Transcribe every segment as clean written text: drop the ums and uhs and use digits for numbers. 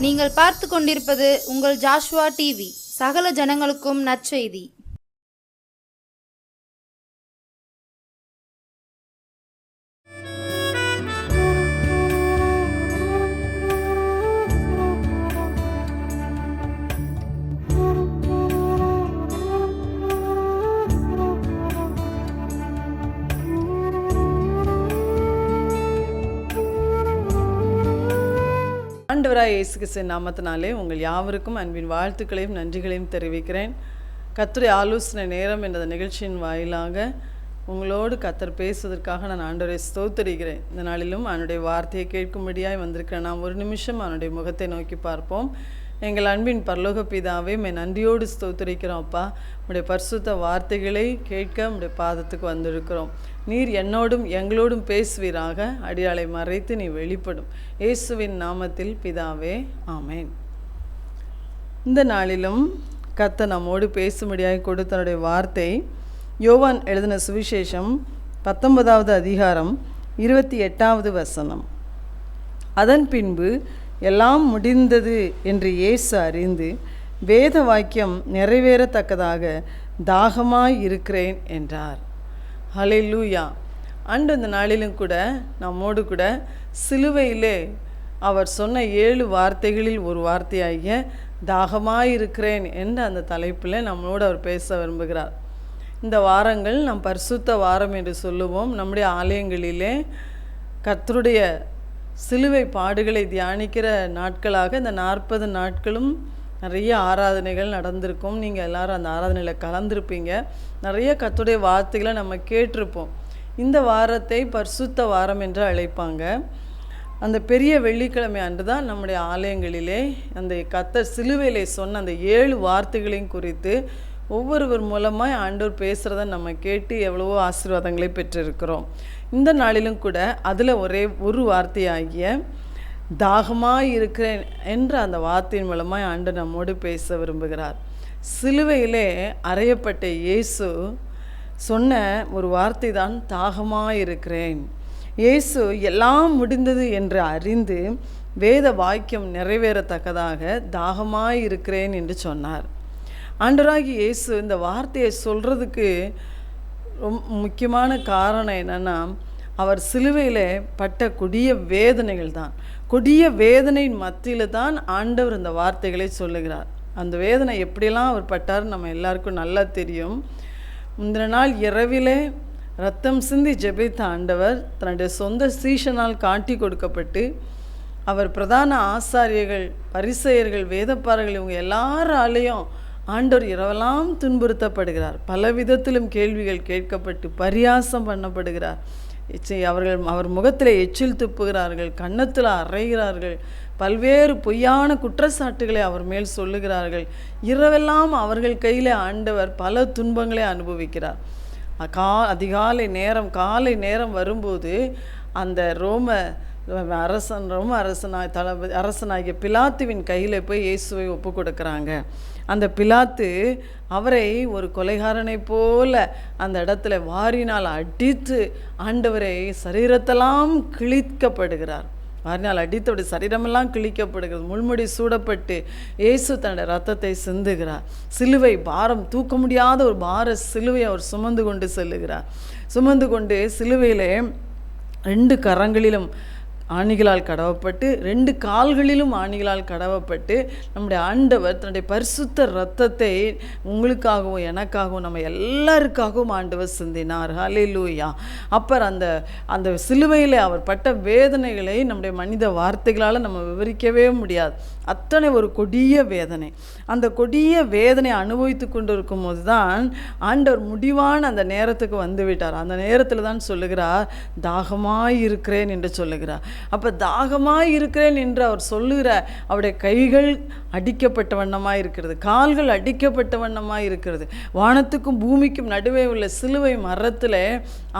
நீங்கள் பார்த்து கொண்டிருப்பது உங்கள் ஜாஷுவா டிவி. சகல ஜனங்களுக்கும் நற்செய்தி. ஆண்டவராய் இயேசு கிறிஸ்துவின் நாமத்தினாலே உங்கள் யாவருக்கும் அன்பின் வாழ்த்துக்களையும் நன்றிகளையும் தெரிவிக்கிறேன். கர்த்தருடைய ஆலோசனை நேரம் என்ற நிகழ்ச்சியின் வாயிலாக உங்களோடு கர்த்தர் பேசுவதற்காக நான் ஆண்டவரை ஸ்தோத்திரிக்கிறேன். இந்த நாளிலும் அவனுடைய வார்த்தையை கேட்கும்படியாய் வந்திருக்கிறேன். நாம் ஒரு நிமிஷம் அவனுடைய முகத்தை நோக்கி பார்ப்போம். எங்கள் அன்பின் பரலோக பிதாவே, மெய் ஸ்தோத்திரிக்கிறோம் அப்பா. உடைய பரிசுத்த வார்த்தைகளை கேட்க உடைய பாதத்துக்கு வந்திருக்கிறோம். நீர் என்னோடும் எங்களோடும் பேசுவீராக. அடியாளை மறைத்து நீ வெளிப்படும். இயேசுவின் நாமத்தில் பிதாவே, ஆமேன். இந்த நாளிலும் கர்த்தர் நம்மோடு பேசும்படியாய் கொடுத்தனுடைய வார்த்தை யோவான் எழுதின சுவிசேஷம் 19வது அதிகாரம் 28வது வசனம். அதன் பின்பு எல்லாம் முடிந்தது என்று இயேசு அறிந்து வேத வாக்கியம் நிறைவேறத்தக்கதாக தாகமாய் இருக்கிறேன் என்றார். ஹல்லேலூயா. அன்று இந்த நாளிலும் கூட நம்மோடு கூட சிலுவையிலே அவர் சொன்ன 7 வார்த்தைகளில் ஒரு வார்த்தையாகிய தாகமாயிருக்கிறேன் என்ற அந்த தலைப்பில் நம்மளோடு அவர் பேச விரும்புகிறார். இந்த வாரங்கள் நாம் பரிசுத்த வாரம் என்று சொல்லுவோம். நம்முடைய ஆலயங்களிலே கர்த்தருடைய சிலுவை பாடுகளை தியானிக்கிற நாட்களாக இந்த 40 நாட்களும் நிறைய ஆராதனைகள் நடந்திருக்கும். நீங்கள் எல்லோரும் அந்த ஆராதனையில் கலந்துருப்பீங்க. நிறைய கர்த்தருடைய வார்த்தைகளை நம்ம கேட்டிருப்போம். இந்த வாரத்தை பரிசுத்த வாரம் என்று அழைப்பாங்க. அந்த பெரிய வெள்ளிக்கிழமை அன்று தான் நம்முடைய ஆலயங்களிலே அந்த கர்த்தர் சிலுவையிலே சொன்ன அந்த 7 வார்த்தைகளையும் குறித்து ஒவ்வொருவர் மூலமாக ஆண்டவர் பேசுகிறத நம்ம கேட்டு எவ்வளவோ ஆசீர்வாதங்களை பெற்றிருக்கிறோம். இந்த நாளிலும் கூட அதில் ஒரே ஒரு வார்த்தையாகிய தாகமாக இருக்கிறேன் என்ற அந்த வார்த்தையின் மூலமாக ஆண்டவர் நம்மோடு பேச விரும்புகிறார். சிலுவையிலே அறையப்பட்ட இயேசு சொன்ன ஒரு வார்த்தை தான் தாகமாக இருக்கிறேன். இயேசு எல்லாம் முடிந்தது என்று அறிந்து வேத வாக்கியம் நிறைவேறத்தக்கதாக தாகமாக இருக்கிறேன் என்று சொன்னார். ஆண்டவராகி இயேசு இந்த வார்த்தையை சொல்கிறதுக்கு ரொம்ப முக்கியமான காரணம் என்னென்னா, அவர் சிலுவையில் பட்ட கொடிய வேதனைகள் தான். கொடிய வேதனையின் மத்தியில் தான் ஆண்டவர் இந்த வார்த்தைகளை சொல்லுகிறார். அந்த வேதனை எப்படியெல்லாம் அவர் பட்டார் நம்ம எல்லாருக்கும் நல்லா தெரியும். முந்தின நாள் இரவிலே ரத்தம் சிந்தி ஜெபித்த ஆண்டவர் தன்னுடைய சொந்த சீஷனால் காட்டி கொடுக்கப்பட்டு அவர் பிரதான ஆசாரியர்கள், பரிசேயர்கள், வேதப்பாரர்கள் இவங்க எல்லாராலையும் ஆண்டவர் இரவெல்லாம் துன்புறுத்தப்படுகிறார். பல விதத்திலும் கேள்விகள் கேட்கப்பட்டு பரியாசம் பண்ணப்படுகிறார். அவர் முகத்தில் எச்சில் துப்புகிறார்கள், கன்னத்தில் அறைகிறார்கள், பல்வேறு பொய்யான குற்றச்சாட்டுகளை அவர் மேல் சொல்லுகிறார்கள். இரவெல்லாம் அவர்கள் கையில் ஆண்டவர் பல துன்பங்களை அனுபவிக்கிறார். காலை நேரம் வரும்போது அந்த ரோம அரசனாகிய பிலாத்துவின் கையில் போய் இயேசுவை ஒப்பு கொடுக்குறாங்க. அந்த பிலாத்து அவரை ஒரு கொலைகாரனை போல அந்த இடத்துல வாரினால் அடித்து ஆண்டவரை சரீரத்தெல்லாம் கிழிக்கப்படுகிறார். வாரினால் அடித்து அப்படி சரீரமெல்லாம் கிழிக்கப்படுகிறது. முள்முடி சூடப்பட்டு இயேசு தன்னுடைய ரத்தத்தை சிந்துகிறார். சிலுவை பாரம், தூக்க முடியாத ஒரு பார சிலுவை அவர் சுமந்து கொண்டு செல்லுகிறார். சுமந்து கொண்டு சிலுவையிலே 2 கரங்களிலும் ஆணிகளால் கடவப்பட்டு 2 கால்களிலும் ஆணிகளால் கடவப்பட்டு நம்முடைய ஆண்டவர் தன்னுடைய பரிசுத்த இரத்தத்தை உங்களுக்காகவும் எனக்காகவும் நம்ம எல்லாருக்காகவும் ஆண்டவர் சிந்தினார். ஹல்லேலூயா. அப்பர் அந்த சிலுவையில் அவர் பட்ட வேதனைகளை நம்முடைய மனித வார்த்தைகளால் நம்ம விவரிக்கவே முடியாது. அத்தனை ஒரு கொடிய வேதனை. அந்த கொடிய வேதனை அனுபவித்து கொண்டு இருக்கும் போது தான் ஆண்டவர் முடிவான அந்த நேரத்துக்கு வந்து விட்டார். அந்த நேரத்தில் தான் சொல்லுகிறார், தாகமாய் இருக்கிறேன் என்று சொல்லுகிறார். அப்போ தாகமாய் இருக்கிறேன் என்று அவர் சொல்லுகிற அவருடைய கைகள் அடிக்கப்பட்ட வண்ணமாக இருக்கிறது, கால்கள் அடிக்கப்பட்ட வண்ணமாக இருக்கிறது. வானத்துக்கும் பூமிக்கும் நடுவே உள்ள சிலுவை மரத்தில்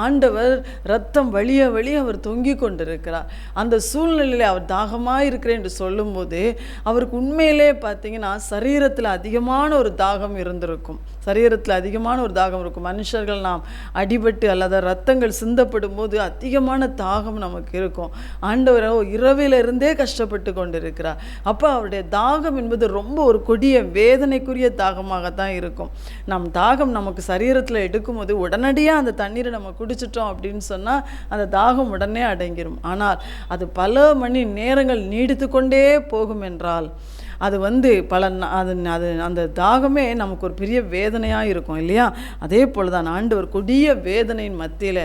ஆண்டவர் இரத்தம் வழிய அவர் தொங்கி கொண்டிருக்கிறார். அந்த சூழ்நிலையில் அவர் தாகமாக இருக்கிறேன் என்று சொல்லும்போது அவருக்கு உண்மையிலே பார்த்தீங்கன்னா சரீரத்தில் அதிகமான ஒரு தாகம் இருந்திருக்கும். சரீரத்தில் அதிகமான ஒரு தாகம் இருக்கும். மனுஷர்கள் நாம் அடிபட்டு அல்லது ரத்தங்கள் சிந்தப்படும் போது அதிகமான தாகம் நமக்கு இருக்கும். ஆண்டவரோ இரவிலிருந்தே கஷ்டப்பட்டு கொண்டிருக்கிறார். அப்போ அவருடைய தாகம் என்பது ரொம்ப ஒரு கொடிய வேதனைக்குரிய தாகமாகத்தான் இருக்கும். நம் தாகம் நமக்கு சரீரத்தில் எடுக்கும்போது உடனடியாக அந்த தண்ணீரை நம்ம குடிச்சிட்டோம் அப்படின்னு சொன்னால் அந்த தாகம் உடனே அடங்கிடும். ஆனால் அது பல மணி நேரங்கள் நீடித்து கொண்டே போகும் என்றால் அது அந்த தாகமே நமக்கு ஒரு பெரிய வேதனையாக இருக்கும் இல்லையா? அதே போல் தான் ஆண்டவர் கொடிய வேதனையின் மத்தியில்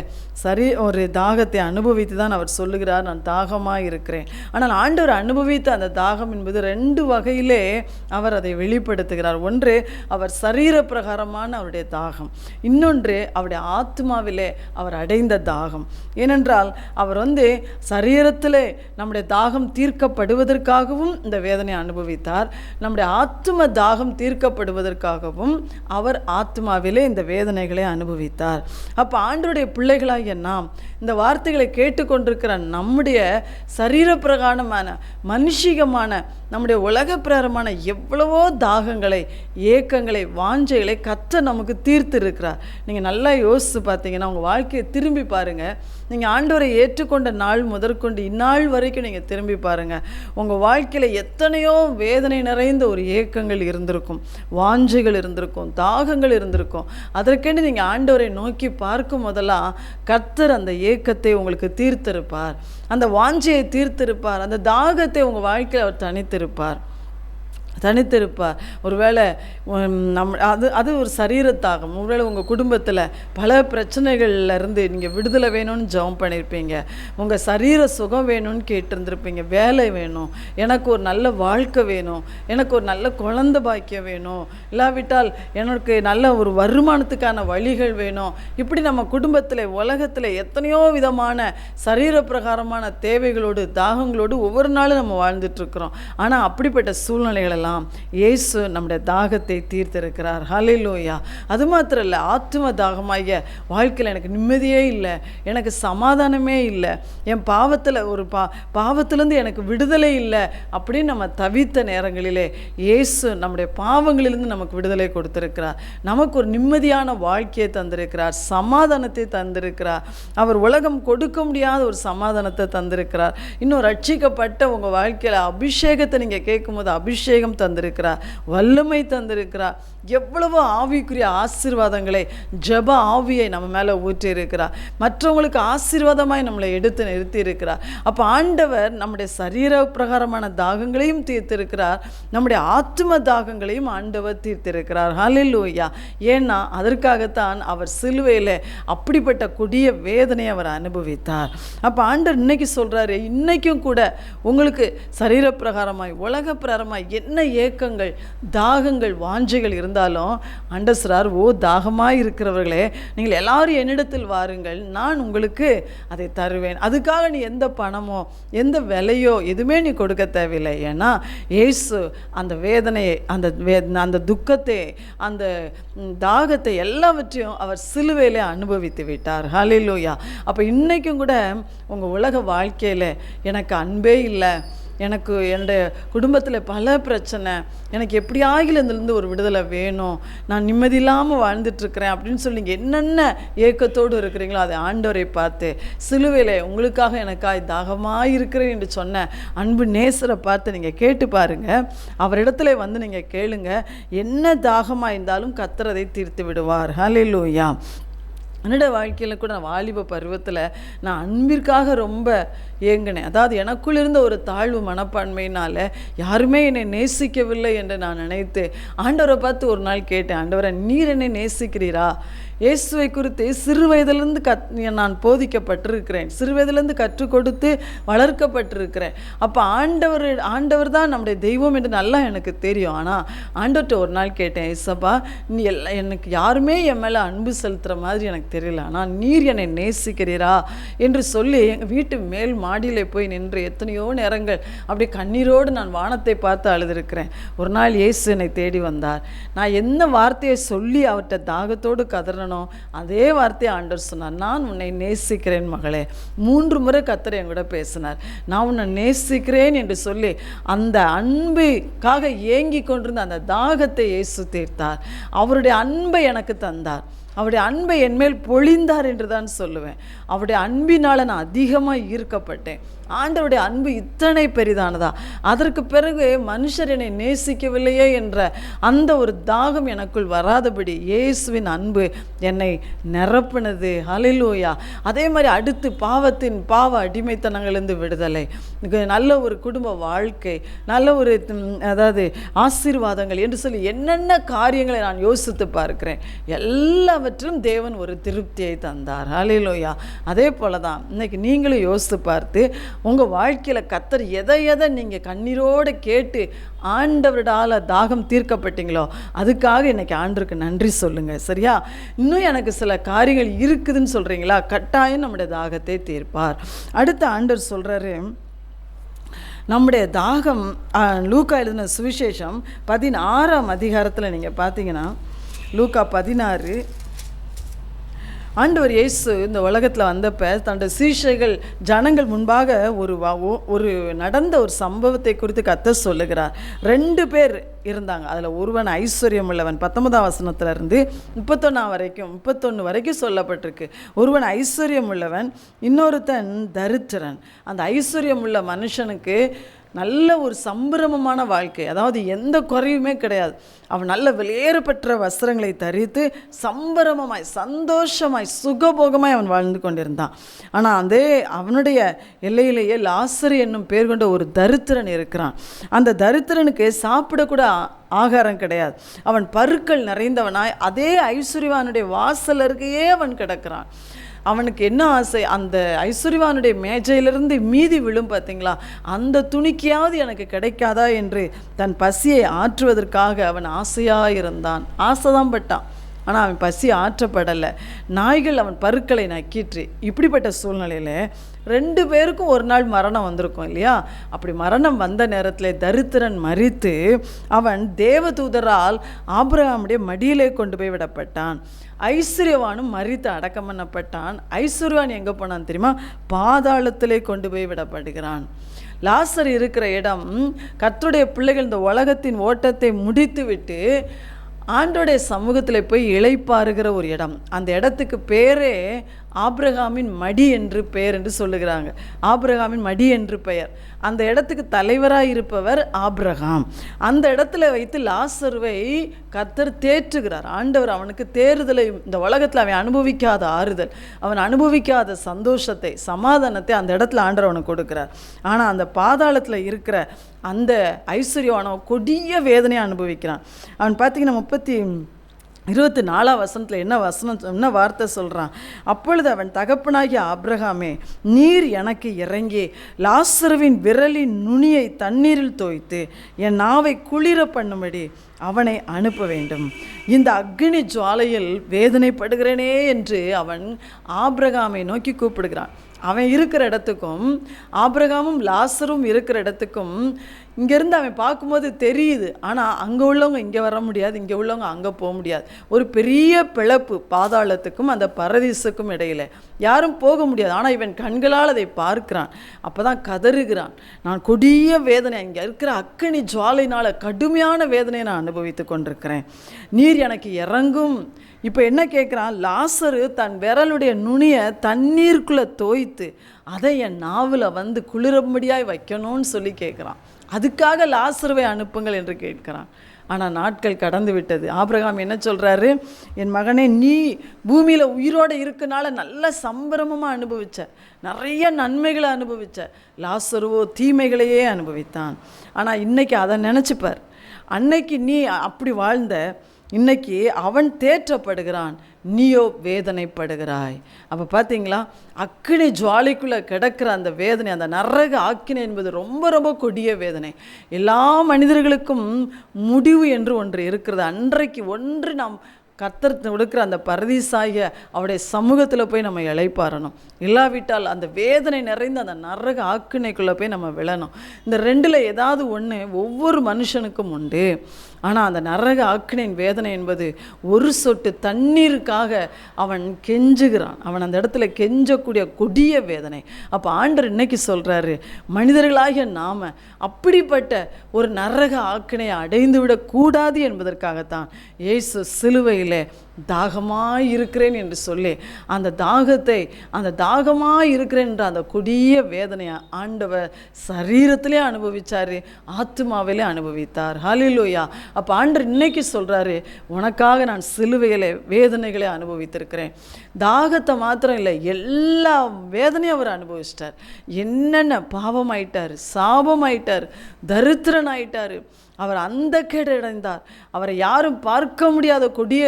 ஒரு தாகத்தை அனுபவித்து தான் அவர் சொல்லுகிறார், நான் தாகமாக இருக்கிறேன். ஆனால் ஆண்டவர் அனுபவித்த அந்த தாகம் என்பது 2 வகையிலே அவர் அதை வெளிப்படுத்துகிறார். ஒன்று அவர் சரீர பிரகாரமான அவருடைய தாகம், இன்னொன்று அவருடைய ஆத்மாவிலே அவர் அடைந்த தாகம். ஏனென்றால் அவர் சரீரத்திலே நம்முடைய தாகம் தீர்க்கப்படுவதற்காகவும் இந்த வேதனை அனுபவித்தார். நம்முடைய ஆத்ம தாகம் தீர்க்கப்படுவதற்காகவும் அவர் ஆத்மாவிலே இந்த வேதனைகளை அனுபவித்தார். அப்போ ஆண்டவருடைய பிள்ளைகளாகிய நாம் இந்த வார்த்தைகளை கேட்டுக்கொண்டிருக்கிற நம்முடைய சரீர பிரகாரமான மனுஷிகமான நம்முடைய உலக பிரகாரமான எவ்வளவோ தாகங்களை, ஏக்கங்களை, வாஞ்சைகளை கர்த்தர் நமக்கு தீர்த்து இருக்கிறார். நீங்கள் நல்லா யோசித்து பார்த்தீங்கன்னா உங்கள் வாழ்க்கையை திரும்பி பாருங்கள். நீங்கள் ஆண்டவரை ஏற்றுக்கொண்ட நாள் முதற்கொண்டு இந்நாள் வரைக்கும் நீங்கள் திரும்பி பாருங்கள். உங்கள் வாழ்க்கையில் எத்தனையோ வேதனை நிறைந்த ஒரு ஏக்கங்கள் இருந்திருக்கும், வாஞ்சைகள் இருந்திருக்கும், தாகங்கள் இருந்திருக்கும். அதற்கென்று நீங்கள் ஆண்டவரை நோக்கி பார்க்கும் போதெல்லாம் கர்த்தர் அந்த ஏக்கத்தை உங்களுக்கு தீர்த்திருப்பார், அந்த வாஞ்சையை தீர்த்திருப்பார், அந்த தாகத்தை உங்கள் வாழ்க்கையில் அவர் தனித்திருப்பார். ஒருவேளை அது ஒரு சரீரத்தாகும். ஒருவேளை உங்கள் குடும்பத்தில் பல பிரச்சனைகள்லேருந்து நீங்கள் விடுதலை வேணும்னு ஜெபம் பண்ணியிருப்பீங்க, உங்கள் சரீர சுகம் வேணும்னு கேட்டிருந்துருப்பீங்க, வேலை வேணும், எனக்கு ஒரு நல்ல வாழ்க்கை வேணும், எனக்கு ஒரு நல்ல குழந்தை பாக்கியம் வேணும், இல்லாவிட்டால் எனக்கு நல்ல ஒரு வருமானத்துக்கான வழிகள் வேணும். இப்படி நம்ம குடும்பத்தில் உலகத்தில் எத்தனையோ விதமான சரீர பிரகாரமான தேவைகளோடு தாகங்களோடு ஒவ்வொரு நாளும் நம்ம வாழ்ந்துட்டுருக்குறோம். ஆனால் அப்படிப்பட்ட சூழ்நிலைகளெல்லாம் இயேசு நம்முடைய தாகத்தை தீர்த்திருக்கிறார். ஹல்லேலூயா. அது மாத்திரம் இல்லை, ஆத்தும தாகமாகிய வாழ்க்கையில் எனக்கு நிம்மதியே இல்லை, எனக்கு சமாதானமே இல்லை, என் பாவத்திலேருந்து எனக்கு விடுதலை இல்லை அப்படின்னு நம்ம தவித்த நேரங்களிலே இயேசு நம்முடைய பாவங்களிலிருந்து நமக்கு விடுதலை கொடுத்திருக்கிறார். நமக்கு ஒரு நிம்மதியான வாழ்க்கையை தந்திருக்கிறார், சமாதானத்தை தந்திருக்கிறார். அவர் உலகம் கொடுக்க முடியாத ஒரு சமாதானத்தை தந்திருக்கிறார். இன்னும் ரட்சிக்கப்பட்ட உங்கள் வாழ்க்கையில் அபிஷேகத்தை நீங்கள் கேட்கும்போது அபிஷேகம் தந்திருக்கிறார், வல்லமை தந்திருக்கிறார். எவ்வளவு ஆவிக்குரிய ஆசீர்வாதங்களை, ஜெப ஆவியை நம்ம மேலே ஊற்றி இருக்கிறார். மற்றவங்களுக்கு ஆசீர்வாதமாய் நம்மளை எடுத்து நிறுத்தி இருக்கிறார். அப்போ ஆண்டவர் நம்முடைய சரீர பிரகாரமான தாகங்களையும் தீர்த்திருக்கிறார், நம்முடைய ஆத்ம தாகங்களையும் ஆண்டவர் தீர்த்திருக்கிறார். ஹல்லேலூயா. ஏன்னா அதற்காகத்தான் அவர் சிலுவையில் அப்படிப்பட்ட கொடிய வேதனையை அவர் அனுபவித்தார். அப்போ ஆண்டவர் இன்னைக்கு சொல்கிறாரு, இன்னைக்கும் கூட உங்களுக்கு சரீர பிரகாரமாய் உலக பிரகாரமாய் என்ன ஏக்கங்கள், தாகங்கள், வாஞ்சைகள் இருந்தாலும் ஆண்டவரார், ஓ தாகமாய் இருக்கிறவர்களே, நீங்கள் எல்லாரும் என்னிடத்தில் வாருங்கள், நான் உங்களுக்கு அதை தருவேன். அதுக்காக நீ எந்த பணமோ எந்த விலையோ எதுவுமே நீ கொடுக்க தேவையில்லை. ஏன்னா இயேசு அந்த வேதனையை, அந்த துக்கத்தை, அந்த தாகத்தை எல்லாவற்றையும் அவர் சிலுவையிலே அனுபவித்து விட்டார். ஹல்லேலூயா. அப்போ இன்றைக்கும் கூட உங்கள் உலக வாழ்க்கையில் எனக்கு அன்பே இல்லை, எனக்கு என்னுடைய குடும்பத்தில் பல பிரச்சனை, எனக்கு எப்படியாகிலும் இதிலிருந்து ஒரு விடுதலை வேணும், நான் நிம்மதி இல்லாமல் வாழ்ந்துட்டுருக்கிறேன் அப்படின்னு சொல்லி நீங்கள் என்னென்ன ஏக்கத்தோடு இருக்கிறீங்களோ அதை ஆண்டவரை பார்த்து சிலுவையில் உங்களுக்காக எனக்காக தாகமாக இருக்கிறேன் என்று சொன்ன அன்பு நேசரை பார்த்து நீங்கள் கேட்டு பாருங்கள். அவரிடத்துல நீங்கள் கேளுங்க, என்ன தாகமாக இருந்தாலும் கர்த்தர் அதை தீர்த்து விடுவார். ஹல்லேலூயா. என்னோட வாழ்க்கையில் கூட நான் வாலிப பருவத்தில் நான் அன்பிற்காக ரொம்ப ஏங்கினேன். அதாவது எனக்குள் இருந்த ஒரு தாழ்வு மனப்பான்மையினால் யாருமே என்னை நேசிக்கவில்லை என்று நான் நினைத்து ஆண்டவரை பார்த்து ஒரு நாள் கேட்டேன், ஆண்டவரை நீர் என்னை நேசிக்கிறீரா? இயேசுவை குறித்து சிறு வயதிலிருந்து நான் போதிக்கப்பட்டிருக்கிறேன், சிறு வயதிலிருந்து கற்றுக் கொடுத்து வளர்க்கப்பட்டிருக்கிறேன். அப்போ ஆண்டவர் தான் நம்முடைய தெய்வம் என்று நல்லா எனக்கு தெரியும். ஆனால் ஆண்டவர்கிட்ட ஒரு நாள் கேட்டேன், ஏசப்பா நீ எனக்கு யாருமே என் மேலே அன்பு செலுத்துகிற மாதிரி எனக்கு தெரியல, ஆனால் நீர் என்னை நேசிக்கிறீரா என்று சொல்லி எங்கள் வீட்டு மேல் மாடியில் போய் நின்று எத்தனையோ நேரங்கள் அப்படியே கண்ணீரோடு நான் வானத்தை பார்த்து அழுதிருக்கிறேன். ஒரு நாள் இயேசு என்னை தேடி வந்தார். நான் என்ன வார்த்தையை சொல்லி அவர்கிட்ட தாகத்தோடு கதறணும் அதே வார்த்தையை ஆண்டவர் சொன்னார், நான் உன்னை நேசிக்கிறேன் மகளே. 3 முறை கர்த்தர் என் கூட பேசினார், நான் உன்னை நேசிக்கிறேன் என்று சொல்லி அந்த அன்புக்காக ஏங்கி கொண்டிருந்த அந்த தாகத்தை இயேசு தீர்த்தார். அவருடைய அன்பை எனக்கு தந்தார். அவருடைய அன்பை என்மேல் பொழிந்தார் என்று தான் சொல்லுவேன். அவருடைய அன்பினால் நான் அதிகமாக ஈர்க்கப்பட்டேன். ஆண்டவருடைய அன்பு இத்தனை பெரிதானதா, அதற்கு பிறகு மனுஷர் என்னை நேசிக்கவில்லையே என்ற அந்த ஒரு தாகம் எனக்குள் வராதபடி இயேசுவின் அன்பு என்னை நிரப்பினது. ஹல்லேலூயா. அதே மாதிரி அடுத்து பாவ அடிமைத்தனங்களிலிருந்து விடுதலை, நல்ல ஒரு குடும்ப வாழ்க்கை, நல்ல ஒரு அதாவது ஆசீர்வாதங்கள் என்று சொல்லி என்னென்ன காரியங்களை நான் யோசித்து பார்க்கிறேன். எல்லாவற்றும் தேவன் ஒரு திருப்தியை தந்தார். ஹல்லேலூயா. அதே போல தான் இன்னைக்கு நீங்களும் யோசித்து பார்த்து உங்கள் வாழ்க்கையில் கர்த்தர் எதை நீங்கள் கண்ணீரோடு கேட்டு ஆண்டவருடால தாகம் தீர்க்கப்பட்டீங்களோ அதுக்காக இன்னைக்கு ஆண்டவருக்கு நன்றி சொல்லுங்கள். சரியா? இன்னும் எனக்கு சில காரியங்கள் இருக்குதுன்னு சொல்கிறீங்களா? கட்டாயம் நம்முடைய தாகத்தை தீர்ப்பார். அடுத்த ஆண்டவர் சொல்கிறாரு, நம்முடைய தாகம் லூக்கா எழுதின சுவிசேஷம் 16ஆம் அதிகாரத்தில் நீங்கள் பார்த்தீங்கன்னா, லூக்கா 16, ஆண்டவர் இயேசு இந்த உலகத்தில் வந்தப்போ தன்னுடைய சீஷைகள் ஜனங்கள் முன்பாக ஒரு நடந்த ஒரு சம்பவத்தை குறித்து கர்த்தர் சொல்லுகிறார். 2 பேர் இருந்தாங்க. அதில் ஒருவன் ஐஸ்வர்யம் உள்ளவன். 19ஆம் வசனத்திலிருந்து 31 வரைக்கும் சொல்லப்பட்டிருக்கு. ஒருவன் ஐஸ்வர்யம் உள்ளவன், இன்னொருத்தன் தரித்திரன். அந்த ஐஸ்வர்யம் உள்ள மனுஷனுக்கு நல்ல ஒரு சம்பிரமமான வாழ்க்கை, அதாவது எந்த குறையுமே கிடையாது. அவன் நல்ல வெளியேறப்பெற்ற வஸ்திரங்களை தரித்து சம்பிரமமாய் சந்தோஷமாய் சுகபோகமாய் அவன் வாழ்ந்து கொண்டிருந்தான். ஆனால் அதே அவனுடைய எல்லையிலேயே லாசரு என்னும் பேர் கொண்ட ஒரு தரித்திரன் இருக்கிறான். அந்த தரித்திரனுக்கு சாப்பிடக்கூட ஆகாரம் கிடையாது. அவன் பருக்கள் நிறைந்தவனாய் அதே ஐஸ்வர்யவானுடைய வாசலருக்கையே அவன் கிடக்கிறான். அவனுக்கு என்ன ஆசை, அந்த ஐஸ்வர்யவானுடைய மேஜையிலிருந்து மீதி விழும் பார்த்தீங்களா, அந்த துணிக்கையாவது எனக்கு கிடைக்காதா என்று தன் பசியை ஆற்றுவதற்காக அவன் ஆசையாக இருந்தான். ஆசைதான் பட்டான், ஆனால் அவன் பசி ஆற்றப்படலை. நாய்கள் அவன் பருக்களை நக்கிற்று. இப்படிப்பட்ட சூழ்நிலையில் 2 பேருக்கும் ஒரு நாள் மரணம் வந்திருக்கும் இல்லையா? அப்படி மரணம் வந்த நேரத்தில் தரித்திரன் மரித்து அவன் தேவதூதரால் ஆபிரகாமுடைய மடியிலே கொண்டு போய் விடப்பட்டான். ஐஸ்வர்யவானும் மரித்து அடக்கம் பண்ணப்பட்டான். ஐஸ்வர்யவான் எங்கே போனான் தெரியுமா? பாதாளத்திலே கொண்டு போய் விடப்படுகிறான். லாசர் இருக்கிற இடம் கர்த்தருடைய பிள்ளைகள் இந்த உலகத்தின் ஓட்டத்தை முடித்து விட்டு ஆண்டோடைய சமூகத்தில் போய் இளைப்பாறுகிற ஒரு இடம். அந்த இடத்துக்கு பேரே ஆபிரகாமின் மடி என்று பெயர் என்று சொல்லுகிறாங்க. ஆபிரகாமின் மடி என்று பெயர். அந்த இடத்துக்கு தலைவராக இருப்பவர் ஆபிரகாம். அந்த இடத்துல வைத்து லாசருவை கர்த்தர் தேற்றுகிறார். ஆண்டவர் அவனுக்கு தேறுதலை, இந்த உலகத்தில் அவன் அனுபவிக்காத ஆறுதல், அவன் அனுபவிக்காத சந்தோஷத்தை, சமாதானத்தை அந்த இடத்துல ஆண்டவர் அவனுக்கு கொடுக்கிறார். ஆனால் அந்த பாதாளத்தில் இருக்கிற அந்த ஐஸ்வர்யவானோ கொடிய வேதனையை அனுபவிக்கிறான். அவன் பார்த்தீங்கன்னா 24ஆம் வசனத்தில் என்ன வார்த்தை சொல்கிறான்? அப்பொழுது அவன் தகப்பனாகிய ஆபிரகாமே, நீர் எனக்கு இறங்கி லாசருவின் விரலின் நுனியை தண்ணீரில் தோய்த்து என் நாவை குளிர பண்ணும்படி அவனை அனுப்ப வேண்டும். இந்த அக்னி ஜுவாலையில் வேதனைப்படுகிறேனே என்று அவன் ஆபிரகாமை நோக்கி கூப்பிடுகிறான். அவன் இருக்கிற இடத்துக்கும் ஆபிரகாமும் லாசரும் இருக்கிற இடத்துக்கும் இங்கேருந்து அவன் பார்க்கும்போது தெரியுது. ஆனால் அங்கே உள்ளவங்க இங்கே வர முடியாது, இங்கே உள்ளவங்க அங்கே போக முடியாது. ஒரு பெரிய பிளப்பு பாதாளத்துக்கும் அந்த பரதீசுக்கும் இடையில் யாரும் போக முடியாது. ஆனால் இவன் கண்களால் அதை பார்க்கிறான். அப்போ தான் கதறுகிறான், நான் கொடிய வேதனை, இங்கே இருக்கிற அக்கினி ஜுவாலையினால் கடுமையான வேதனையை நான் அனுபவித்து கொண்டிருக்கிறேன், நீர் எனக்கு இறங்கும். இப்போ என்ன கேட்குறான்? லாசரு தன் விரலுடைய நுனியை தண்ணீருக்குள்ளே தோய்த்து அதை என் நாவில் வந்து குளிரும்படியாய் வைக்கணும்னு சொல்லி கேட்குறான். அதுக்காக லாசருவை அனுப்புங்கள் என்று கேட்குறான். ஆனால் நாட்கள் கடந்து விட்டது. ஆபிரகாம் என்ன சொல்கிறாரு? என் மகனே, நீ பூமியில் உயிரோடு இருக்கனால நல்ல சம்பிரமமாக அனுபவிச்ச, நிறைய நன்மைகளை அனுபவிச்ச. லாசருவோ தீமைகளையே அனுபவித்தான். ஆனால் இன்னைக்கு அதை நினச்சிப்பார். அன்னைக்கு நீ அப்படி வாழ்ந்த, இன்னைக்கு அவன் தேற்றப்படுகிறான், நீயோ வேதனைப்படுகிறாய். அப்போ பார்த்தீங்களா, அக்கினி ஜுவாலைக்குள்ளே கிடக்கிற அந்த வேதனை, அந்த நரக ஆக்கினை என்பது ரொம்ப ரொம்ப கொடிய வேதனை. எல்லா மனிதர்களுக்கும் முடிவு என்று ஒன்று இருக்கிறது. அன்றைக்கு ஒன்று நாம் கர்த்தர் கொடுக்குற அந்த பரதீசாகிய அவருடைய சமூகத்தில் போய் நம்ம இளைப்பாறணும். இல்லாவிட்டால் அந்த வேதனை நிறைந்த அந்த நரக ஆக்கினைக்குள்ளே போய் நம்ம விழணும். இந்த 2ல் ஏதாவது ஒன்று ஒவ்வொரு மனுஷனுக்கும் உண்டு. ஆனால் அந்த நரக ஆக்கினின் வேதனை என்பது ஒரு சொட்டு தண்ணீருக்காக அவன் கெஞ்சுகிறான். அவன் அந்த இடத்துல கெஞ்சக்கூடிய கொடிய வேதனை. அப்போ ஆண்டவர் இன்னைக்கு சொல்கிறாரு, மனிதர்களாகிய நாம் அப்படிப்பட்ட ஒரு நரக ஆக்கினை அடைந்து விடக்கூடாது என்பதற்காகத்தான் இயேசு சிலுவையில் தாகமாய் இருக்கிறேன் என்று சொல்லி அந்த தாகமாய் இருக்கிறேன் என்ற அந்த கொடிய வேதனையை ஆண்டவர் சரீரத்திலே அனுபவித்தார், ஆத்துமாவிலே அனுபவித்தார். ஹல்லேலூயா. அப்போ ஆண்டவர் இன்னைக்கு சொல்கிறாரு, உனக்காக நான் சிலுவையிலே வேதனைகளை அனுபவித்திருக்கிறேன். தாகத்தை மாத்திரம் இல்லை, எல்லா வேதனையும் அவர் அனுபவிச்சிட்டார். என்னென்ன பாவமாயிட்டார், சாபமாயிட்டார், தரித்திரனாயிட்டார், அவர் அந்த கேடடைந்தார். அவரை யாரும் பார்க்க முடியாத கொடிய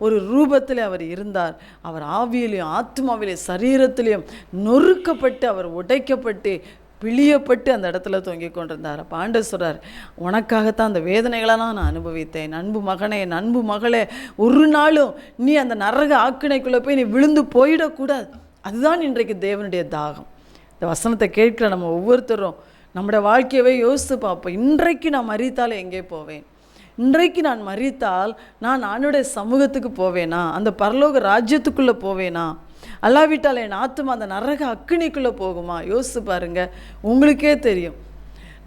ஒரு ரூபத்தில் அவர் இருந்தார். அவர் ஆவியிலையும் ஆத்மாவிலையும் சரீரத்திலையும் நொறுக்கப்பட்டு, அவர் உடைக்கப்பட்டு, பிழியப்பட்டு அந்த இடத்துல தொங்கிக் கொண்டிருந்தார். அப்போ ஆண்டவர் சொல்கிறார், உனக்காகத்தான் அந்த வேதனைகளெல்லாம் நான் அனுபவித்தேன். அன்பு மகனே, அன்பு மகளே, ஒரு நாளும் நீ அந்த நரக ஆக்கினைக்குள்ளே போய் நீ விழுந்து போயிடக்கூடாது. அதுதான் இன்றைக்கு தேவனுடைய தாகம். இந்த வசனத்தை கேட்கிற நம்ம ஒவ்வொருத்தரும் நம்முடைய வாழ்க்கையவே யோசித்து பார்ப்போம். இன்றைக்கு நான் மரித்தால் எங்கே போவேன்? இன்றைக்கு நான் மரித்தால் நான் ஆண்டவருடைய சமூகத்துக்கு போவேனா? அந்த பரலோக ராஜ்யத்துக்குள்ளே போவேனா? அல்லாவிட்டால் என் ஆத்துமா அந்த நரக அக்கினிக்குள்ளே போகுமா? யோசித்து பாருங்க, உங்களுக்கே தெரியும்.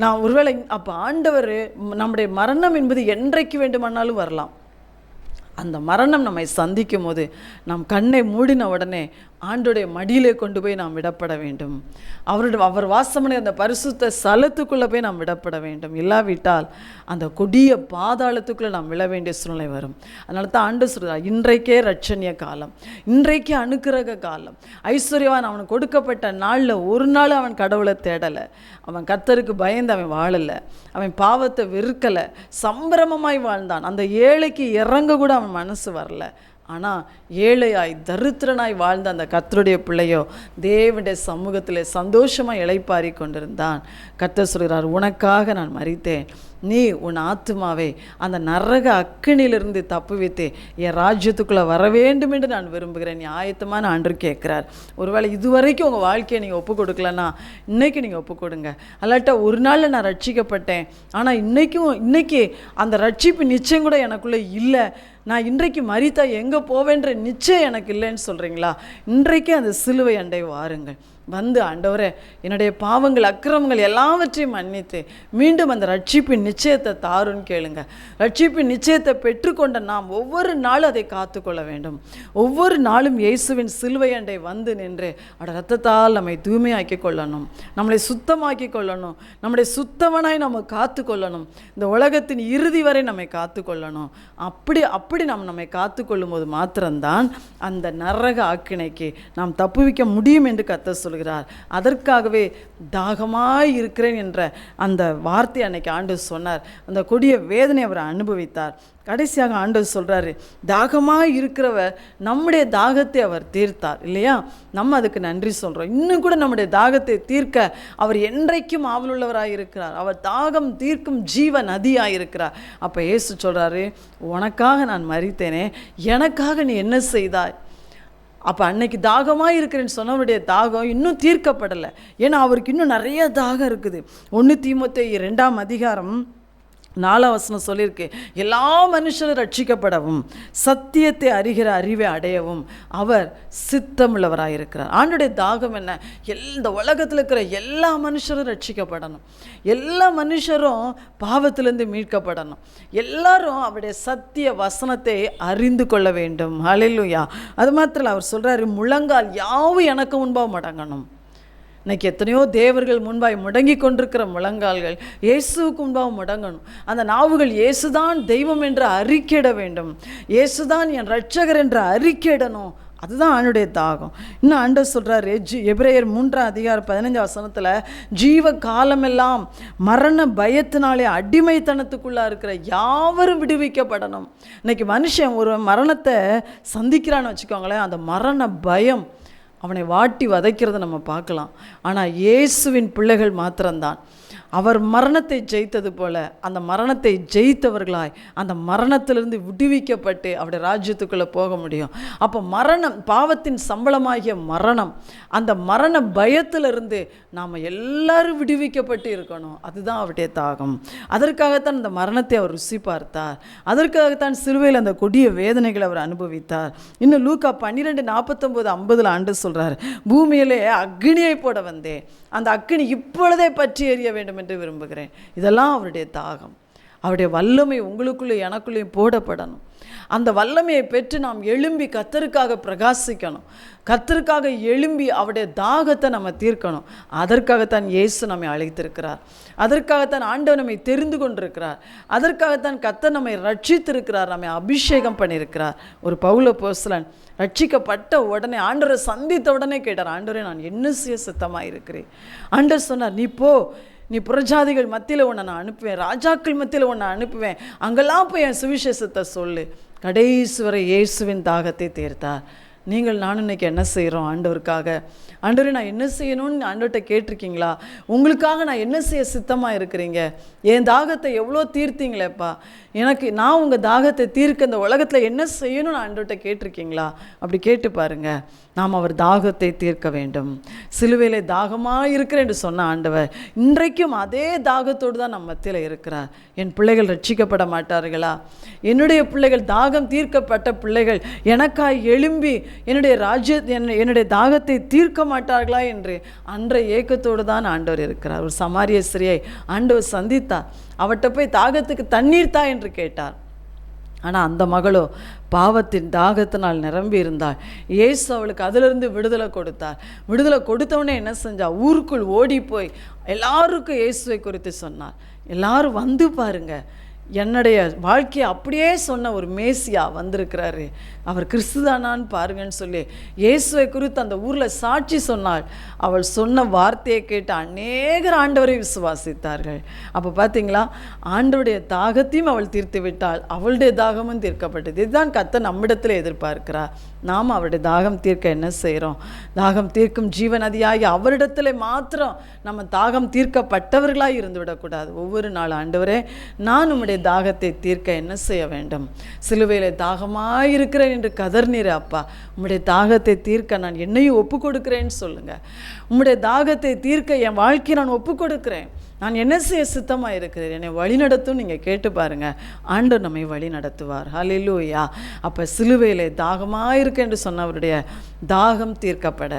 நான் ஒருவேளை அப்போ ஆண்டவர் நம்முடைய மரணம் என்பது என்றைக்கு வேண்டுமானாலும் வரலாம். அந்த மரணம் நம்மை சந்திக்கும் போது நாம் கண்ணை மூடின உடனே ஆண்டோடைய மடியிலே கொண்டு போய் நாம் விடப்பட வேண்டும். அவர் வாசமனை அந்த பரிசுத்த ஸ்தலத்துக்குள்ளே போய் நாம் விடப்பட வேண்டும். இல்லாவிட்டால் அந்த கொடிய பாதாளத்துக்குள்ளே நாம் விழ வேண்டிய சூழ்நிலை வரும். அதனால தான் ஆண்டு சொல்கிறார், இன்றைக்கே ரட்சணிய காலம், இன்றைக்கே அனுக்கிரக காலம். ஐஸ்வர்யவான் அவனுக்கு கொடுக்கப்பட்ட நாளில் ஒரு நாள் அவன் கடவுளை தேடலை, அவன் கர்த்தருக்கு பயந்து அவன் வாழலை, அவன் பாவத்தை வெறுக்கலை, சம்பிரமமாய் வாழ்ந்தான். அந்த ஏழைக்கு இறங்க கூட அவன் மனசு வரல. ஆனால் ஏழையாய் தரித்திரனாய் வாழ்ந்த அந்த கர்த்தருடைய பிள்ளையோ தேவனுடைய சமூகத்தில் சந்தோஷமாக இளைப்பாரி கொண்டிருந்தான். கர்த்தர் சொல்கிறார், உனக்காக நான் மரித்தேன், நீ உன் ஆத்துமாவை அந்த நரக அக்கினியிலிருந்து தப்புவித்து என் ராஜ்யத்துக்குள்ளே வர வேண்டும் என்று நான் விரும்புகிறேன். நீ ஆயத்தமான ஆண்டு கேட்குறார். ஒருவேளை இதுவரைக்கும் உங்கள் வாழ்க்கையை நீங்கள் ஒப்பு கொடுக்கலன்னா இன்றைக்கி நீங்கள் ஒப்பு கொடுங்க. அல்லாட்டா ஒரு நாளில் நான் ரட்சிக்கப்பட்டேன், ஆனால் இன்றைக்கி அந்த ரட்சிப்பு நிச்சயம் கூட எனக்குள்ளே இல்லை, நான் இன்றைக்கு மரித்தா எங்கே போவேன்ற நிச்சயம் எனக்கு இல்லைன்னு சொல்கிறீங்களா? இன்றைக்கே அந்த சிலுவை அண்டை வாருங்கள். வந்து ஆண்டவரே, என்னுடைய பாவங்கள் அக்கிரமங்கள் எல்லாவற்றையும் மன்னித்து மீண்டும் அந்த ரட்சிப்பின் நிச்சயத்தை தாருன்னு கேளுங்க. ரட்சிப்பின் நிச்சயத்தை பெற்றுக்கொண்ட நாம் ஒவ்வொரு நாளும் அதை காத்துக்கொள்ள வேண்டும். ஒவ்வொரு நாளும் இயேசுவின் சிலுவை அண்டை வந்து நின்று அவருடைய ரத்தத்தால் நம்மை தூய்மையாக்கி கொள்ளணும், நம்மளை சுத்தமாக்கி கொள்ளணும், நம்முடைய சுத்தவனாய் நம்ம காத்து கொள்ளணும், இந்த உலகத்தின் இறுதி வரை நம்மை காத்து கொள்ளணும். அப்படி நம்மை காத்து கொள்ளும் போது மாத்திரம்தான் அந்த நரக ஆக்கினைக்கு நாம் தப்புவிக்க முடியும் என்று கர்த்தர் சொல்கிறார். அதற்காகவே தாகமாய் இருக்கிறேன் என்ற அந்த வார்த்தை அன்னைக்கு ஆண்டவர் சொன்னார். அந்த கொடிய வேதனை அவர் அனுபவித்தார். கடைசியாக ஆண்டவர் சொல்கிறாரு, தாகமாய் இருக்கிறவர் நம்முடைய தாகத்தை அவர் தீர்த்தார் இல்லையா? நம்ம அதுக்கு நன்றி சொல்கிறோம். இன்னும் கூட நம்முடைய தாகத்தை தீர்க்க அவர் என்றைக்கும் ஆவலுள்ளவராக இருக்கிறார். அவர் தாகம் தீர்க்கும் ஜீவ நதியாக இருக்கிறார். அப்போ இயேசு சொல்கிறாரு, உனக்காக நான் மரித்தேனே, எனக்காக நீ என்ன செய்தாய்? அப்போ அன்னைக்கு தாகமாக இருக்கிறேன்னு சொன்னவருடைய தாகம் இன்னும் தீர்க்கப்படலை. ஏன்னா அவருக்கு இன்னும் நிறைய தாகம் இருக்குது. 1 தீமோத்தேயு 2ஆம் அதிகாரம் 4ஆம் வசனம் சொல்லியிருக்கு, எல்லா மனுஷரும் ரட்சிக்கப்படவும் சத்தியத்தை அறிகிற அறிவை அடையவும் அவர் சித்தமுள்ளவராக இருக்கிறார். ஆண்டுடைய தாகம் என்ன? இந்த உலகத்தில் இருக்கிற எல்லா மனுஷரும் ரட்சிக்கப்படணும், எல்லா மனுஷரும் பாவத்திலிருந்து மீட்கப்படணும், எல்லாரும் அவருடைய சத்திய வசனத்தை அறிந்து கொள்ள வேண்டும். ஹல்லேலூயா. அது மாத்திரம் அவர் சொல்கிறாரு, முழங்கால் யாவும் எனக்கு முன்பாக மடங்கணும். இன்றைக்கி எத்தனையோ தேவர்கள் முன்பாய் முடங்கி கொண்டிருக்கிற முழங்கால்கள் இயேசுவுக்கு முன்பாக முடங்கணும். அந்த நாவுகள் இயேசுதான் தெய்வம் என்று அறிக்கையிட வேண்டும், இயேசுதான் என் இரட்சகர் என்று அறிக்கையிடணும். அதுதான் ஆண்டுடைய தாகம். இன்னும் ஆண்டவர் சொல்கிறாரு, எபிரேயர் 3ஆம் அதிகாரம் 15ஆம் வசனத்தில், ஜீவ காலமெல்லாம் மரண பயத்தினாலே அடிமைத்தனத்துக்குள்ளாக இருக்கிற யாவரும் விடுவிக்கப்படணும். இன்றைக்கி மனுஷன் ஒரு மரணத்தை சந்திக்கிறான்னு வச்சுக்கோங்களேன், அந்த மரண பயம் அவனை வாட்டி வதைக்கிறத நம்ம பார்க்கலாம். ஆனால் இயேசுவின் பிள்ளைகள் மாத்திரம்தான் அவர் மரணத்தை ஜெயித்தது போல அந்த மரணத்தை ஜெயித்தவர்களாய் அந்த மரணத்திலிருந்து விடுவிக்கப்பட்டு அவருடைய ராஜ்யத்துக்குள்ளே போக முடியும். அப்போ மரணம், பாவத்தின் சம்பளமாகிய மரணம், அந்த மரண பயத்திலிருந்து நாம் எல்லாரும் விடுவிக்கப்பட்டு இருக்கணும். அதுதான் அவருடைய தாகம். அதற்காகத்தான் அந்த மரணத்தை அவர் ருசி பார்த்தார். அதற்காகத்தான் சிலுவையில் அந்த கொடிய வேதனைகளை அவர் அனுபவித்தார். இன்னும் லூக்கா 12:49-50 ஆண்டு சொல்கிறார், பூமியிலே அக்னியை போட வந்தேன், அந்த அக்னி இப்பொழுதே பற்றி எறிய வேண்டும் என்று விரும்புகிறேன். இதெல்லாம் அவருடைய தாகம். அவருடைய வல்லமை உங்களுக்குள்ளே எனக்குள்ளேயும் போடப்படணும். அந்த வல்லமையை பெற்று நாம் எழும்பி கர்த்தருக்காக பிரகாசிக்கணும். கர்த்தருக்காக எழும்பி அவருடைய தாகத்தை நம்ம தீர்க்கணும். அதற்காகத்தான் இயேசு நம்மை அழைத்திருக்கிறார். அதற்காகத்தான் ஆண்டவர் நம்மை தெரிந்து கொண்டிருக்கிறார். அதற்காகத்தான் கர்த்தர் நம்மை ரட்சித்திருக்கிறார், நம்மை அபிஷேகம் பண்ணியிருக்கிறார். ஒரு பவுல் அப்போஸ்தலன் ரட்சிக்கப்பட்ட உடனே ஆண்டவரை சந்தித்த உடனே கேட்டார், ஆண்டவரே நான் என்ன செய்ய சித்தமாக இருக்கிறேன்? ஆண்டவர் சொன்னார், நீ போ, நீ புறஜாதிகள் மத்தியில் உன்னை நான் அனுப்புவேன், ராஜாக்கள் மத்தியில் உன்னை அனுப்புவேன், அங்கெல்லாம் போய் என் சுவிசேஷத்தை சொல்லு. கடைசி வரை இயேசுவின் தாகத்தை தீர்த்தார். நீங்கள் நானும் இன்றைக்கி என்ன செய்கிறோம் ஆண்டவருக்காக? ஆண்டவரே நான் என்ன செய்யணும்னு ஆண்டவர்கிட்ட கேட்டிருக்கீங்களா? உங்களுக்காக நான் என்ன செய்ய சித்தமாக இருக்கிறீங்க? என் தாகத்தை எவ்வளோ தீர்த்தீங்களேப்பா, நான் உங்கள் தாகத்தை தீர்க்க இந்த உலகத்தில் என்ன செய்யணும்னு ஆண்டவர்கிட்ட கேட்டிருக்கீங்களா? அப்படி கேட்டு பாருங்கள். நாம் அவர் தாகத்தை தீர்க்க வேண்டும். சிலுவையில் தாகமாக இருக்கிறேன் என்று சொன்ன ஆண்டவர் இன்றைக்கும் அதே தாகத்தோடு தான் நம்ம மத்தியில் இருக்கிறார். என் பிள்ளைகள் ரட்சிக்கப்பட மாட்டார்களா? என்னுடைய பிள்ளைகள், தாகம் தீர்க்கப்பட்ட பிள்ளைகள் எனக்காய் எழும்பி என்னுடைய தாகத்தை தீர்க்க மாட்டார்களா என்று அன்றைய ஏக்கத்தோடு தான் ஆண்டவர் இருக்கிறார். ஒரு சமாரிய ஸ்திரியை ஆண்டவர் சந்தித்தார். அவர்கிட்ட போய் தாகத்துக்கு தண்ணீர் தா என்று கேட்டார். ஆனால் அந்த மகளோ பாவத்தின் தாகத்தினால் நிரம்பி இருந்தாள். இயேசு அவளுக்கு அதிலிருந்து விடுதலை கொடுத்தார். விடுதலை கொடுத்தவொடனே என்ன செஞ்சால், ஊருக்குள் ஓடி போய் எல்லாருக்கும் இயேசுவை குறித்து சொன்னார். எல்லாரும் வந்து பாருங்க, என்னுடைய வாழ்க்கையை அப்படியே சொன்ன ஒரு மேசியா வந்திருக்கிறாரு, அவர் கிறிஸ்துதானான்னு பாருங்கன்னு சொல்லி இயேசுவை குறித்து அந்த ஊரில் சாட்சி சொன்னாள். அவள் சொன்ன வார்த்தையை கேட்டு அநேகர் ஆண்டவரை விசுவாசித்தார்கள். அப்போ பார்த்தீங்களா, ஆண்டவருடைய தாகத்தையும் அவள் தீர்த்து விட்டாள், அவளுடைய தாகமும் தீர்க்கப்பட்டது. இதுதான் கர்த்தர் நம்மிடத்தில் எதிர்பார்க்கிறார். நாம் அவருடைய தாகம் தீர்க்க என்ன செய்கிறோம்? தாகம் தீர்க்கும் ஜீவநதியாகி அவரிடத்தில் மாத்திரம் நம்ம தாகம் தீர்க்கப்பட்டவர்களாக இருந்து விடக்கூடாது. ஒவ்வொரு நாள் ஆண்டவரே நான் உம்முடைய தாகத்தை தீர்க்க என்ன செய்ய வேண்டும்? சிலுவையில் தாகமாயிருக்கிறேன் என்று கதர்நீர் அப்பா, உம்முடைய தாகத்தை தீர்க்க நான் என்னையும் ஒப்பு கொடுக்கிறேன்னு சொல்லுங்கள். உம்முடைய தாகத்தை தீர்க்க என் வாழ்க்கையை நான் ஒப்பு கொடுக்கிறேன், நான் என்ன செய்ய சித்தமாக இருக்கிறேன், என்னை வழி நடத்தும். நீங்கள் கேட்டு பாருங்கள், ஆண்டவர் நம்மை வழி நடத்துவார். ஹல்லேலூயா. அப்போ சிலுவையில் தாகமாக இருக்கு என்று சொன்னவருடைய தாகம் தீர்க்கப்பட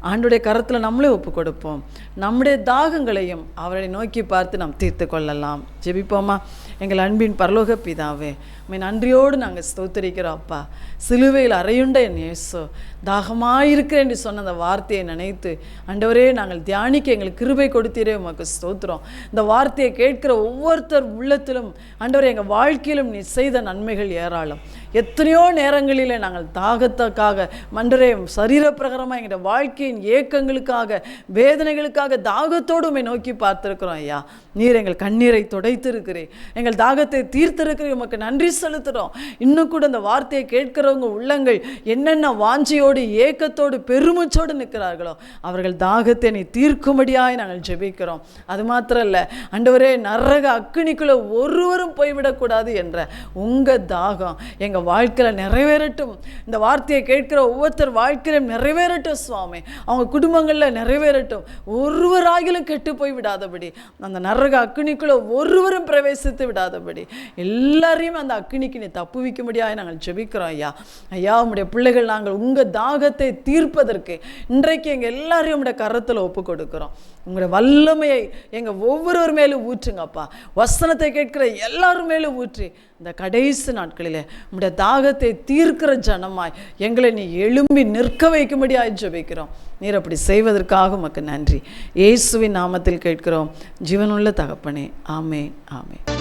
ஆண்டுடைய கரத்தில் நம்மளே ஒப்பு கொடுப்போம். நம்முடைய தாகங்களையும் அவரை நோக்கி பார்த்து நாம் தீர்த்து கொள்ளலாம். ஜெபிப்போமா? எங்கள் அன்பின் பரலோக பிதாவே, உம்மை நன்றியோடு நாங்கள் ஸ்தோத்திரிக்கிறோம் அப்பா. சிலுவையில் அறையுண்ட என் இயேசு தாகமாயிருக்கிறேன் என்று சொன்ன அந்த வார்த்தையை நினைத்து ஆண்டவரே நாங்கள் தியானிக்க எங்களுக்கு கிருபை கொடுத்தீரே, உமக்கு ஸ்தோத்திரம். இந்த வார்த்தையை கேட்கிற ஒவ்வொருத்தர் உள்ளத்திலும் ஆண்டவரே எங்கள் வாழ்க்கையிலும் நீ செய்த நன்மைகள் ஏராளம். எத்தனையோ நேரங்களிலே நாங்கள் தாகத்துக்காக மண்டரே சரீரப்பிரகாரமாக எங்களுடைய வாழ்க்கையின் ஏக்கங்களுக்காக வேதனைகளுக்காக தாகத்தோடு உம்மை நோக்கி பார்த்துருக்குறோம் ஐயா. நீர் எங்கள் கண்ணீரை துடைத்திருக்கிறேன், எங்கள் தாகத்தை தீர்த்திருக்கிறேன், உமக்கு நன்றி செலுத்துகிறோம். இன்னும் கூட இந்த வார்த்தையை கேட்கிறவங்க உள்ளங்கள் என்னென்ன வாஞ்சியோடு ஏக்கத்தோடு பெருமூச்சோடு நிற்கிறார்களோ அவர்கள் தாகத்தை நீ தீர்க்கும்படியாய் நாங்கள் ஜெபிக்கிறோம். அது மாத்திரம் இல்லை ஆண்டவரே, நரக அக்கினிக்குள்ள ஒருவரும் போய்விடக்கூடாது என்ற உங்கள் தாகம் எங்கள் வாழ்க்கையில் நிறைவேறட்டும். இந்த வார்த்தையை கேட்கிற ஒவ்வொருத்தர் வாழ்க்கையிலும் நிறைவேறட்டும் சுவாமி. அவங்க குடும்பங்களில் நிறைவேறட்டும். ஒருவராகிலும் கெட்டு போய் விடாதபடி, அந்த நரக அக்கினிக்குள்ள ஒருவரும் பிரவேசித்து விடாதபடி எல்லாரையும் அந்த அக்கினிக்கு நீ தப்புவிக்கும்படியாக நாங்கள் ஜெபிக்கிறோம் ஐயா. ஐயா, உம்முடைய பிள்ளைகள் நாங்கள் உங்கள் தாகத்தை தீர்ப்பதற்கு இன்றைக்கு எங்கள் எல்லாரையும் உம்முடைய கரத்தில் ஒப்பு கொடுக்கிறோம். உங்களுடைய வல்லமையை எங்கள் ஒவ்வொருவர் மேலும் ஊற்றுங்கப்பா. வசனத்தை கேட்கிற எல்லாரும் மேலும் ஊற்றி இந்த கடைசி நாட்களில் உம்முடைய தாகத்தை தீர்க்கிற ஜனமாய் எங்களை நீ எழும்பி நிற்க வைக்கும்படியாய் ஜெபிக்கிறோம். நீர் அப்படி செய்வதற்காக உமக்கு நன்றி. இயேசுவின் நாமத்தில் கேட்கிறோம் ஜீவனுள்ள தகப்பனே. ஆமென், ஆமென்.